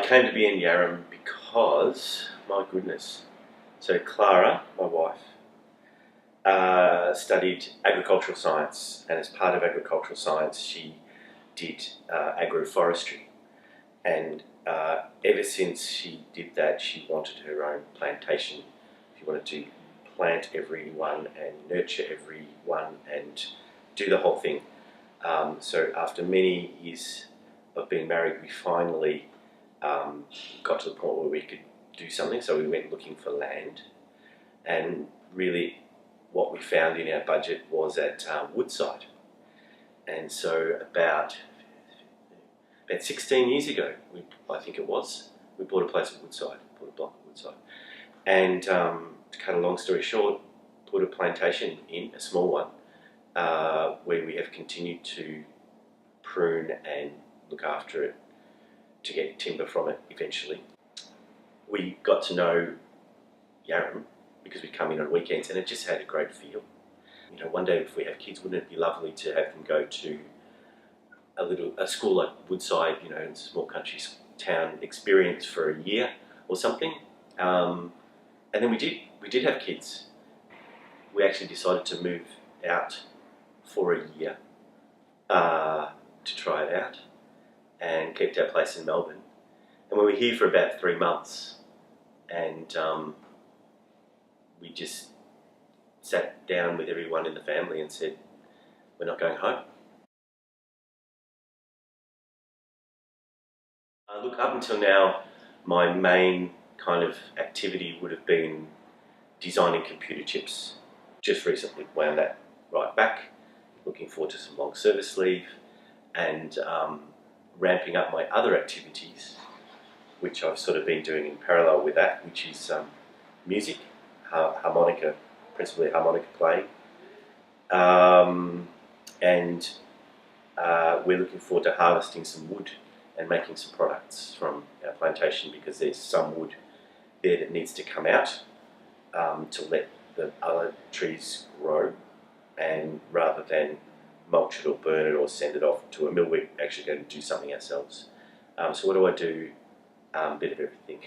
came to be in Yarram because, my goodness, so Clara, my wife, studied agricultural science, and as part of agricultural science she did agroforestry, and ever since she did that she wanted her own plantation. She wanted to plant every one and nurture every one and do the whole thing. So after many years of being married, we finally got to the point where we could do something, so we went looking for land, and really what we found in our budget was at Woodside. And so about 16 years ago, I think it was, we bought a place at Woodside, bought a block at Woodside. And to cut a long story short, put a plantation in, a small one, where we have continued to prune and look after it to get timber from it eventually. We got to know Yarram because we come in on weekends, and it just had a great feel. You know, one day if we have kids, wouldn't it be lovely to have them go to a school like Woodside, you know, in a small country town experience for a year or something. And then we did have kids. We actually decided to move out for a year to try it out, and kept our place in Melbourne. And we were here for about 3 months, and we just sat down with everyone in the family and said, we're not going home. Look, up until now, my main kind of activity would have been designing computer chips. Just recently wound that right back, looking forward to some long service leave, and ramping up my other activities, which I've sort of been doing in parallel with that, which is music, harmonica, principally harmonica playing. And we're looking forward to harvesting some wood and making some products from our plantation, because there's some wood there that needs to come out to let the other trees grow, and rather than mulch it or burn it or send it off to a mill, we're actually going to do something ourselves. So what do I do? A bit of everything.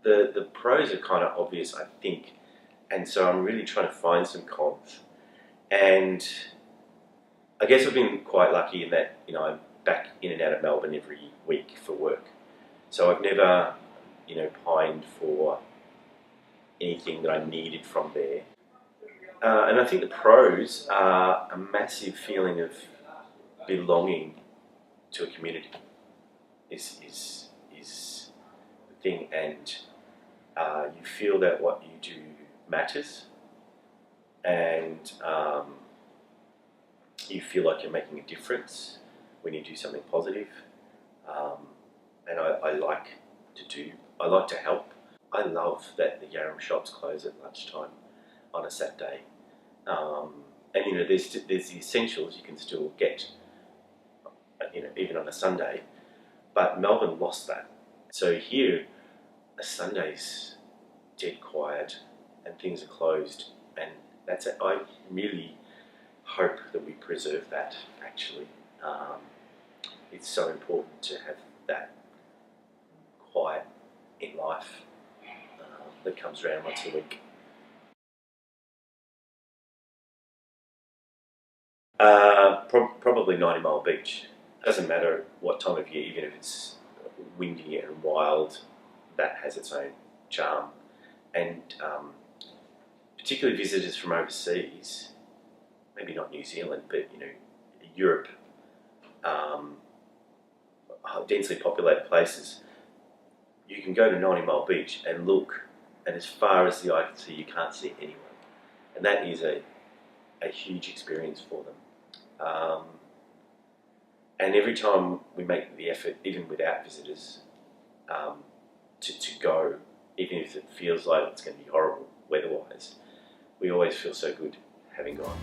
The pros are kind of obvious, I think, and so I'm really trying to find some cons. And I guess I've been quite lucky in that, you know, I'm back in and out of Melbourne every week for work. So I've never, you know, pined for anything that I needed from there. And I think the pros are a massive feeling of belonging to a community is the thing, and you feel that what you do matters, and you feel like you're making a difference when you do something positive. And I like to help. I love that the Yarram shops close at lunchtime on a Saturday. And you know, there's the essentials you can still get, you know, even on a Sunday, but Melbourne lost that. So here, a Sunday's dead quiet and things are closed, and that's it. I really hope that we preserve that, actually. It's so important to have that quiet in life that comes around once a week. Probably 90 Mile Beach. Doesn't matter what time of year, even if it's windy and wild, that has its own charm. And particularly visitors from overseas, maybe not New Zealand, but you know, Europe, densely populated places, you can go to 90 Mile Beach and look, and as far as the eye can see, you can't see anyone. And that is a huge experience for them. And every time we make the effort, even without visitors, to go, even if it feels like it's going to be horrible weather-wise, we always feel so good having gone.